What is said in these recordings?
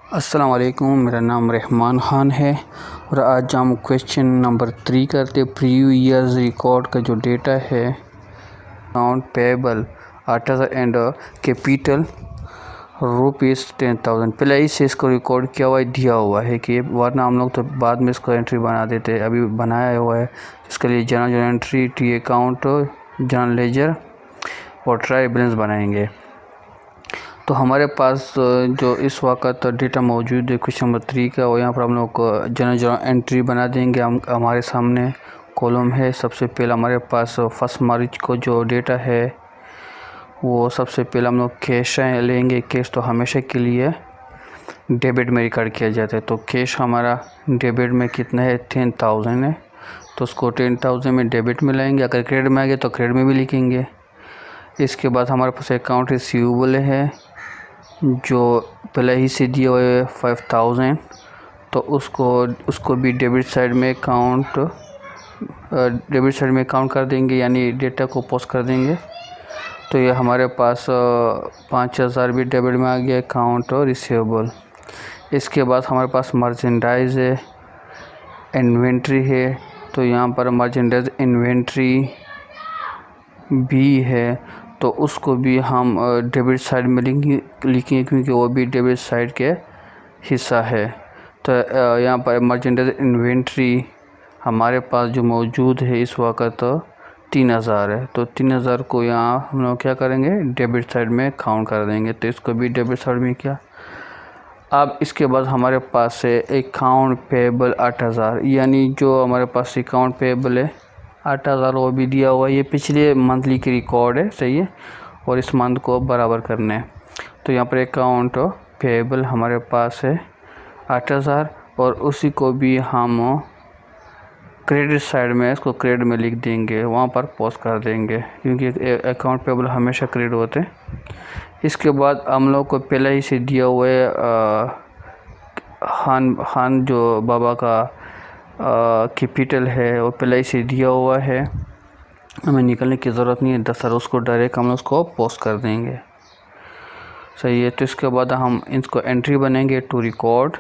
अस्सलाम वालेकुम, मेरा नाम रहमान ख़ान है और आज हम क्वेश्चन नंबर 3 करते। प्रीवियस ईयर्स रिकॉर्ड का जो डेटा है, अकाउंट पेबल 8,000 एंड कैपिटल ₹10,000 पहले ही से इसको रिकॉर्ड किया हुआ दिया हुआ है कि वरना हम लोग तो बाद में इसको एंट्री बना देते। अभी बनाया हुआ है, इसके लिए general entry, T account, general ledger और ट्रायल बैलेंस बनाएंगे। तो हमारे पास जो इस वक्त डेटा मौजूद है क्वेश्चन नंबर 3 का, और यहाँ पर हम लोग जनरल एंट्री बना देंगे। हमारे सामने कॉलम है। सबसे पहले हमारे पास 1 मार्च को जो डेटा है वो सबसे पहले हम लोग कैश लेंगे। कैश तो हमेशा के लिए डेबिट में रिकॉर्ड किया जाता है, तो कैश हमारा डेबिट में कितना है 10,000 है, तो उसको 10,000 में डेबिट में लाएंगे। अगर क्रेडिट में आ गया तो क्रेडिट में भी लिखेंगे। इसके बाद हमारे पास अकाउंट रिसीवेबल है जो पहले ही से दिया हुआ है 5,000, तो उसको भी डेबिट साइड में काउंट कर देंगे, यानी डेटा को पोस्ट कर देंगे। तो ये हमारे पास 5,000 भी डेबिट में आ गया अकाउंट और रिसीवेबल। इसके बाद हमारे पास मर्चेंडाइज है, इन्वेंट्री है, तो यहाँ पर मर्चेंडाइज इन्वेंट्री भी है, तो उसको भी हम डेबिट साइड में लिखेंगे क्योंकि वो भी डेबिट साइड के हिस्सा है। तो यहाँ पर मर्चेंडाइज इन्वेंट्री हमारे पास जो मौजूद है इस वक्त 3,000 है, तो 3,000 को यहाँ हम लोग क्या करेंगे, डेबिट साइड में काउंट कर देंगे। तो इसको भी डेबिट साइड में किया। अब इसके बाद हमारे पास है अकाउंट पेबल 8,000, यानी जो हमारे पास अकाउंट पेबल है 8,000 वो भी दिया हुआ है। ये पिछले मंथली की रिकॉर्ड है, सही है, और इस मंथ को बराबर करने हैं। तो यहाँ पर अकाउंट पेबल हमारे पास है 8,000 और उसी को भी हम क्रेडिट साइड में इसको क्रेडिट में लिख देंगे, वहाँ पर पोस्ट कर देंगे क्योंकि अकाउंट पेबल हमेशा क्रेडिट होते हैं। इसके बाद हम लोग को पहले ही से दिया हुआ है खान जो बाबा का कैपिटल है वो पहले ही से दिया हुआ है, हमें निकलने की ज़रूरत नहीं है। 10,000 उसको डायरेक्ट हम उसको पोस्ट कर देंगे, सही है। तो इसके बाद हम इसको एंट्री बनेंगे टू रिकॉर्ड।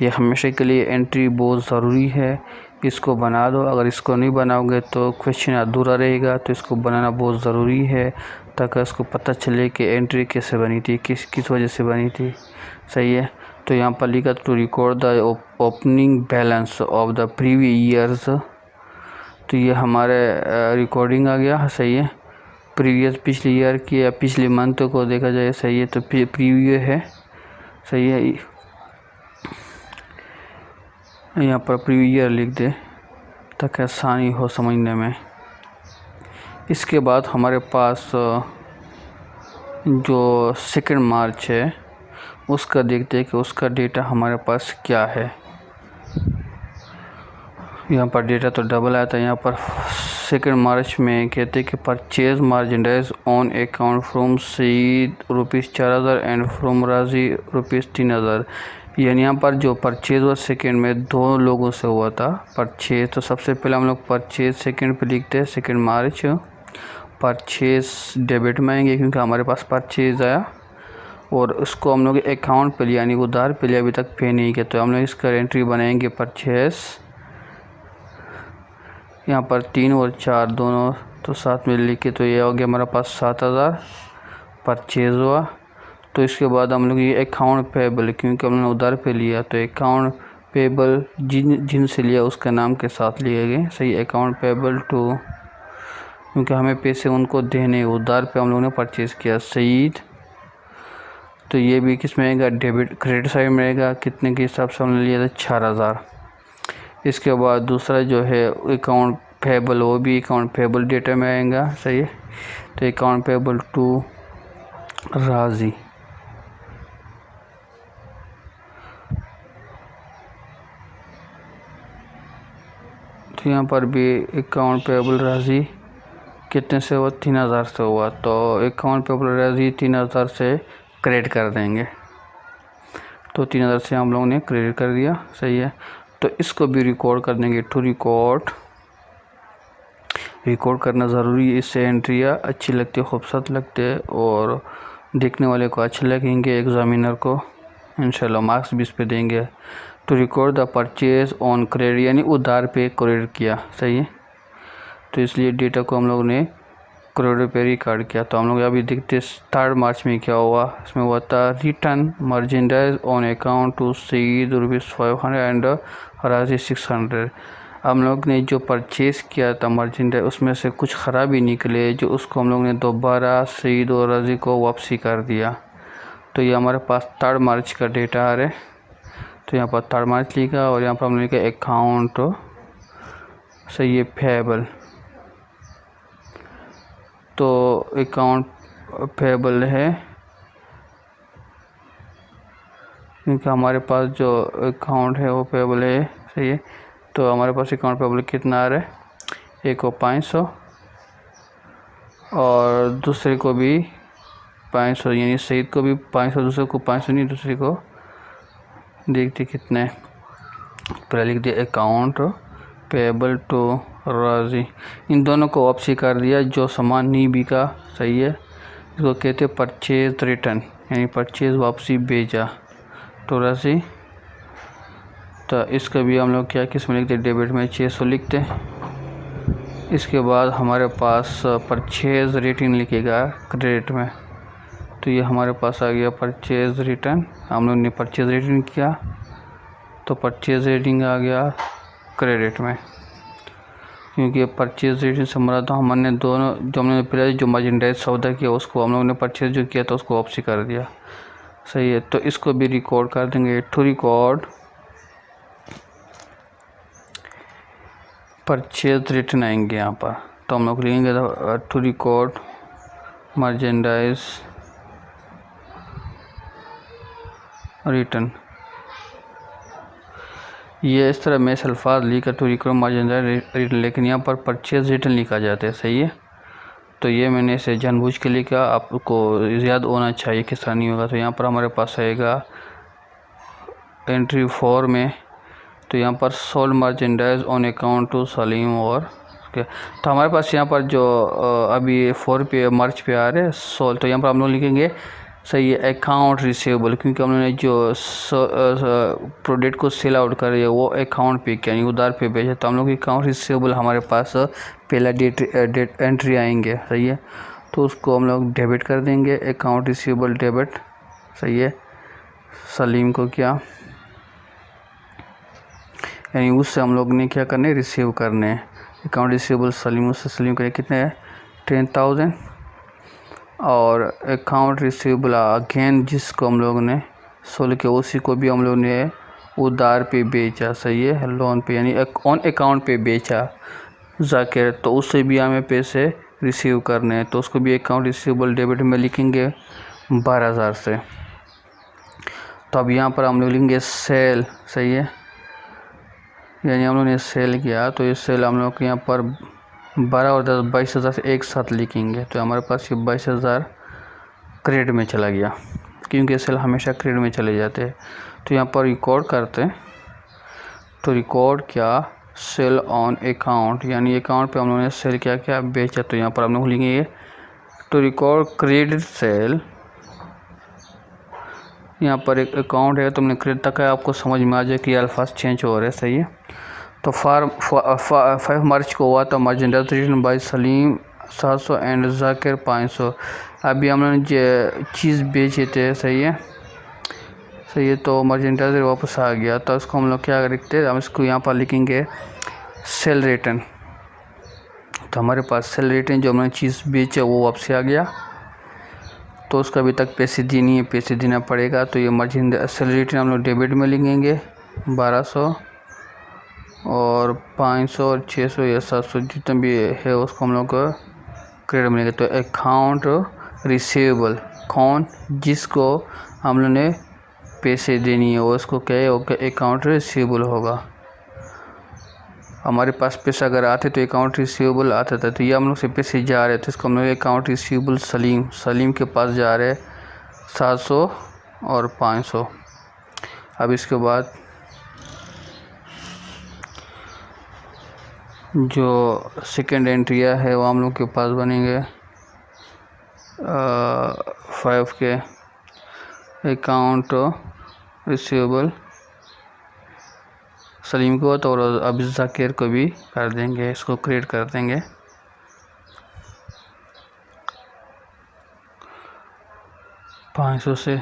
ये हमेशा के लिए एंट्री बहुत ज़रूरी है, इसको बना दो। अगर इसको नहीं बनाओगे तो क्वेश्चन अधूरा रहेगा, तो इसको बनाना बहुत ज़रूरी है ताकि उसको पता चले कि एंट्री कैसे बनी थी, किस वजह से बनी थी, सही है। तो यहाँ पर लिखा to record the opening balance of the previous years, तो ये हमारे रिकॉर्डिंग आ गया, सही है। प्रीवियस पिछले ईयर की या पिछले मंथ को देखा जाए, सही है, तो प्रीवियस है, सही है। यहाँ पर प्रीवियस ईयर लिख दे ताकि आसानी हो समझने में। इसके बाद हमारे पास जो 2 मार्च है उसका देखते हैं कि उसका डेटा हमारे पास क्या है। यहाँ पर डेटा तो डबल आया था। यहाँ पर 2 मार्च में कहते हैं कि purchase merchandise on account from Saeed ₹4,000 and from Raji ₹3,000, यानी यहाँ पर जो परचेज और सेकंड में 2 लोगों से हुआ था परचेज। तो सबसे पहले हम लोग परचेज सेकंड पे लिखते हैं 2 मार्च। परचेज डेबिट में आएंगे क्योंकि हमारे पास परचेज आया, और उसको हम लोग अकाउंट पे लिया यानी उधार पे लिया, अभी तक पे नहीं किया, तो हम लोग इसका एंट्री बनाएंगे परचेज। यहाँ पर 3 और 4 दोनों तो साथ में लिखे, तो ये हो गया हमारे पास 7,000 परचेज हुआ। तो इसके बाद हम लोग ये अकाउंट पेबल, क्योंकि हमने उधार पे लिया तो अकाउंट पेबल जिनसे लिया उसके नाम के साथ लिए गए, सही। अकाउंट पेबल टू, क्योंकि हमें पैसे उनको देने, उधार पे हम लोगों ने परचेज़ किया, सईद। तो ये भी किस में आएगा, डेबिट क्रेडिट साइड में रहेगा। कितने के हिसाब से हमने लिया था 4,000। इसके बाद दूसरा जो है अकाउंट पेबल, वो भी अकाउंट पेबल डेटा में आएगा, सही है। तो अकाउंट पेबल टू राजी, तो यहाँ पर भी अकाउंट पेबल राजी कितने से हुआ, 3,000 से हुआ, तो अकाउंट पेबल राजी 3,000 से क्रेडिट कर देंगे। तो 3,000 से हम लोगों ने क्रेडिट कर दिया, सही है। तो इसको भी रिकॉर्ड कर देंगे टू रिकॉर्ड करना ज़रूरी है। इससे एंट्रियाँ अच्छी लगती है, खूबसूरत लगते हैं और देखने वाले को अच्छे लगेंगे एग्ज़ामिनर को। इंशाल्लाह मार्क्स भी इस पे देंगे। To record the purchase on credit यानी उधार पे क्रेडिट किया, सही है। तो इसलिए डेटा को हम लोग ने क्रेडिट पे रिकॉर्ड किया। तो हम लोग अभी देखते 3 मार्च में क्या हुआ। इसमें हुआ था return merchandise on account to Saeed ₹500 and Rashi 600। हम लोग ने जो परचेज़ किया था मर्चेंडाइज उसमें से कुछ ख़राबी निकले जो उसको हम लोग ने दोबारा सईद और राजी को वापसी कर दिया। तो ये हमारे पास 3 मार्च का डेटा आ रहा है। तो यहाँ पर 3 मार्च लिखा और यहाँ पर हमने लिखा अकाउंट सही है पेएबल। तो अकाउंट पेएबल है क्योंकि हमारे पास जो अकाउंट है वो पेएबल है, सही है। तो हमारे पास अकाउंट पेएबल कितना आ रहा है, एक को 500 और दूसरे को भी 500, यानी सईद को भी 500, दूसरे को 500 नहीं, दूसरे को देखते कितने। पहले लिख दिया अकाउंट पेएबल टू राजी, इन दोनों को वापसी कर दिया जो सामान नहीं बिका, सही है। इसको कहते हैं परचेज रिटर्न, यानी परचेज वापसी भेजा तो राशि। तो इसका भी हम लोग क्या किस में लिखते, डेबिट में 600 लिखते। इसके बाद हमारे पास परचेज रेटिंग लिखेगा क्रेडिट में। तो ये हमारे पास आ गया परचेज रिटर्न, हम लोग ने परचेज रेटिंग किया तो परचेज रेटिंग आ गया क्रेडिट में, क्योंकि परचेज रेटिंग से हमारा तो हमने दोनों जो हमने पहले जो मर्चेंडाइज सौदा किया उसको हम लोग ने परचेज जो किया था उसको वापसी कर दिया, सही है। तो इसको भी रिकॉर्ड कर देंगे। टू रिकॉर्ड परचेज रिटर्न आएंगे यहाँ पर। तो हम लोग लिखेंगे टू रिकॉर्ड मर्चेंडाइज रिटर्न। ये इस तरह में अल्फाज लिखा टू रिकॉर्ड मर्चेंडाइज रिटर्न, लेकिन यहाँ पर परचेज रिटर्न लिखा जाता है, सही है। तो ये मैंने इसे जानबूझ के लिखा, आपको याद होना चाहिए किस तरह नहीं होगा। तो यहाँ पर हमारे पास आएगा एंट्री 4 में, तो यहाँ पर sold merchandise on account to Salim और तो हमारे पास यहाँ पर जो अभी 4 पे मार्च पे आ रहे हैं सोल्ड, तो यहाँ पर हम लोग लिखेंगे सही है अकाउंट रिसीवेबल, क्योंकि हमने जो प्रोडक्ट को सेल आउट कर दिया वो अकाउंट पे क्या यानी उधार पे भेजा, तो हम लोग अकाउंट रिसीवेबल हमारे पास पहला डेट एंट्री आएंगे, सही है। तो उसको हम लोग डेबिट कर देंगे, अकाउंट रिसीवेबल डेबिट, सही है। सलीम को क्या यानी उससे हम लोग ने क्या करने, रिसीव करने, अकाउंट रिसीवेबल सलीम, उससे सलीम करें कितने है 10,000। और अकाउंट रिसीवेबल अगेन जिसको हम लोग ने सोल्ड किया उसी को भी हम लोग ने उधार पे बेचा, सही है, लोन पे यानी ऑन अकाउंट पे बेचा जाकर, तो उससे भी हमें पैसे रिसीव करने हैं। तो उसको भी अकाउंट रिसीवेबल डेबिट में लिखेंगे 12,000 से। तो अब यहाँ पर हम लोग लिखेंगे सेल, सही है, यानी हम लोग ने सेल किया तो ये सेल हम लोग यहाँ पर 12 और 10 22,000 से एक साथ लिखेंगे। तो हमारे पास ये 22,000 क्रेडिट में चला गया, क्योंकि सेल हमेशा क्रेडिट में चले जाते हैं। तो यहाँ पर रिकॉर्ड करते हैं, तो रिकॉर्ड क्या सेल ऑन अकाउंट, यानी अकाउंट पे हम लोगों ने सेल क्या क्या बेचा। तो यहाँ पर हम लोग लिखेंगे टू रिकॉर्ड क्रेडिट सेल, यहाँ पर एक अकाउंट है तो हमने क्रेडिट तक है, आपको समझ में आ जाए कि अल्फाज चेंज हो रहे हैं, सही है। तो 5 मार्च को हुआ था merchandise return by Salim 700 and Zakir 500। अभी हम लोगने जो चीज़ बेचे थे, सही है, सही है। तो मर्चेंडाइज वापस आ गया, तो उसको हम लोग क्या लिखते हैं, हम इसको यहाँ पर लिखेंगे सेल रिटर्न। तो हमारे पास सेल रिटर्न जो हमने चीज़ बेचे वो वापस आ गया, तो उसका अभी तक पैसे दी नहीं है, पैसे देना पड़ेगा। तो ये मर्चेंडाइज सेल रिटर्न हम लोग डेबिट में लिखेंगे 1200 और 500 और 600 या 700 जितना भी है उसको हम लोग क्रेडिट मिलेगा। तो अकाउंट रिसीवेबल कौन जिसको हम लोग ने पैसे देनी है वो उसको क्या है, अकाउंट रिसीवेबल होगा। हमारे पास पैसा अगर आते तो अकाउंट रिसीवेबल आता था, तो ये हम लोग से पैसे जा रहे थे, इसको हम लोग अकाउंट रिसीवेबल सलीम के पास जा रहे 700 और 500। अब इसके बाद जो सेकेंड एंट्री है वो हम लोग के पास बनेंगे 5 के अकाउंट रिसीवेबल सलीम को तो, और अब जाकिर को भी कर देंगे, इसको क्रिएट कर देंगे। $500 से,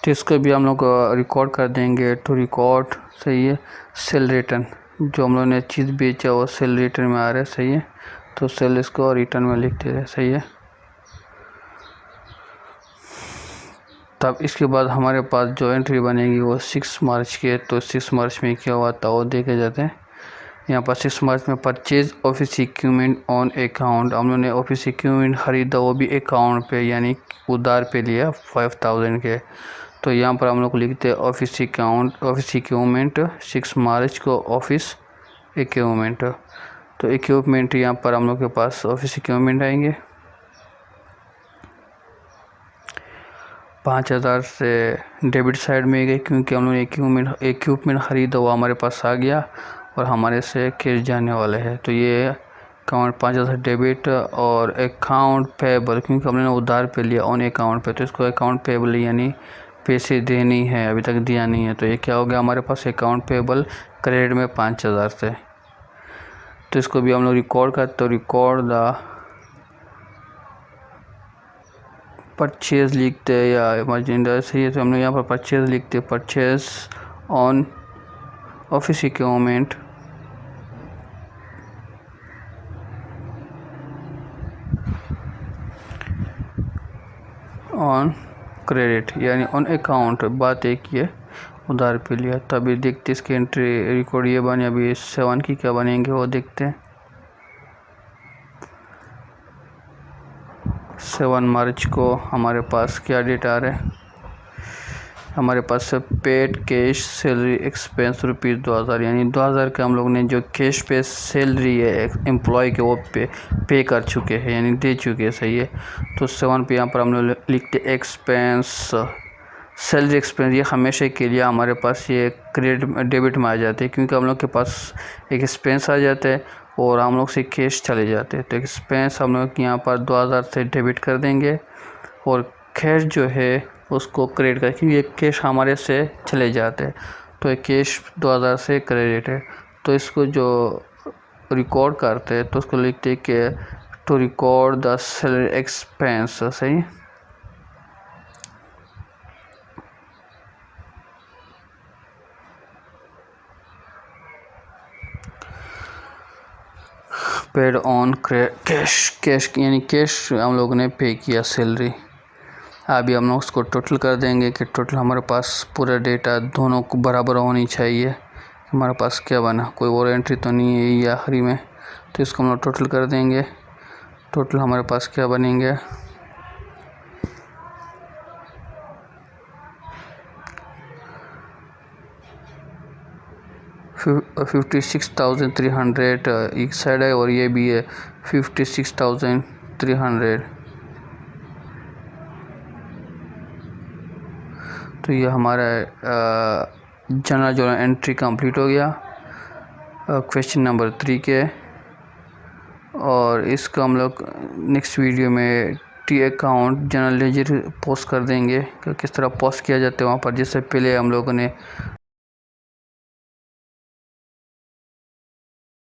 तो इसको भी हम लोग रिकॉर्ड कर देंगे। टू रिकॉर्ड, सही है। सेल रिटर्न, जो हम लोग ने चीज़ बेचा वो सेल रिटर्न में आ रहा है, सही है। तो सेल इसको रिटर्न में लिख दे रहे, सही है। तब इसके बाद हमारे पास जो एंट्री बनेगी वो 6 मार्च की है। तो 6 मार्च में क्या हुआ था वो देखे जाते हैं। यहाँ पर 6 मार्च में purchase office equipment on account, हम लोगों ने ऑफिस इक्विपमेंट खरीदा, वो भी अकाउंट पे यानी उधार पे लिया 5000 के। तो यहाँ पर हम लोग लिखते हैं ऑफिस इक्विपमेंट 6 मार्च को ऑफिस इक्विपमेंट। तो इक्विपमेंट यहाँ पर हम लोग के पास ऑफिस इक्विपमेंट आएंगे। 5000 से डेबिट साइड में गए क्योंकि हम लोग इक्विपमेंट ख़रीदा वो हमारे पास आ गया और हमारे से कैश जाने वाले हैं। तो ये अकाउंट 5000 डेबिट, और अकाउंट पेबल क्योंकि हमने उधार पे लिया ऑन अकाउंट पे, तो इसको अकाउंट पेबल यानी पैसे देनी है, अभी तक दिया नहीं है। तो ये क्या हो गया हमारे पास अकाउंट पेबल क्रेडिट में 5000 से। तो इसको भी हम लोग रिकॉर्ड करते, तो रिकॉर्ड द परचेज लिखते हैं या इमरजेंसी, सही है। तो हम लोग यहाँ पर परचेज लिखते हैं, purchase on office equipment on credit यानी ऑन अकाउंट, बात एक ही है, उधार पे लिया। तभी देखते इसकी एंट्री रिकॉर्ड ये बने। अभी 7 की क्या बनेंगे वो देखते हैं। 7 मार्च को हमारे पास क्या डेट आ रहा है, हमारे पास पेड कैश सैलरी एक्सपेंस ₹2000, यानी 2000 का हम लोग ने जो कैश पे सैलरी है एम्प्लॉय के वो पे कर चुके हैं यानी दे चुके हैं, सही है। तो 7 पे यहाँ पर हम लोग लिखते एक्सपेंस, सैलरी एक्सपेंस, ये हमेशा के लिए हमारे पास ये क्रेडिट डेबिट में आ जाते हैं क्योंकि हम लोग के पास एक एक्सपेंस आ जाता है और हम लोग से कैश चले जाते हैं। तो एक्सपेंस हम लोग यहाँ पर 2000 से डेबिट कर देंगे और कैश जो है उसको क्रेडिट कर, क्योंकि ये कैश हमारे से चले जाते हैं। तो ये कैश 2000 से क्रेडिट है। तो इसको जो रिकॉर्ड करते हैं तो उसको लिखते हैं कि to record the salary expense, सही। पेड ऑन कैश यानी कैश हम लोगों ने पे किया सैलरी। अभी हम लोग उसको टोटल कर देंगे कि टोटल हमारे पास पूरा डेटा दोनों को बराबर होनी चाहिए। हमारे पास क्या बना, कोई और एंट्री तो नहीं है ये आखिरी में, तो इसको हम लोग टोटल कर देंगे। टोटल हमारे पास क्या बनेंगे, $56,300 एक साइड है और ये भी है 56,300। तो ये हमारा जनरल जो एंट्री कंप्लीट हो गया क्वेश्चन नंबर 3 के। और इसका हम लोग नेक्स्ट वीडियो में T account general ledger post कर देंगे कि किस तरह पोस्ट किया जाता है वहाँ पर, जिससे पहले हम लोगों ने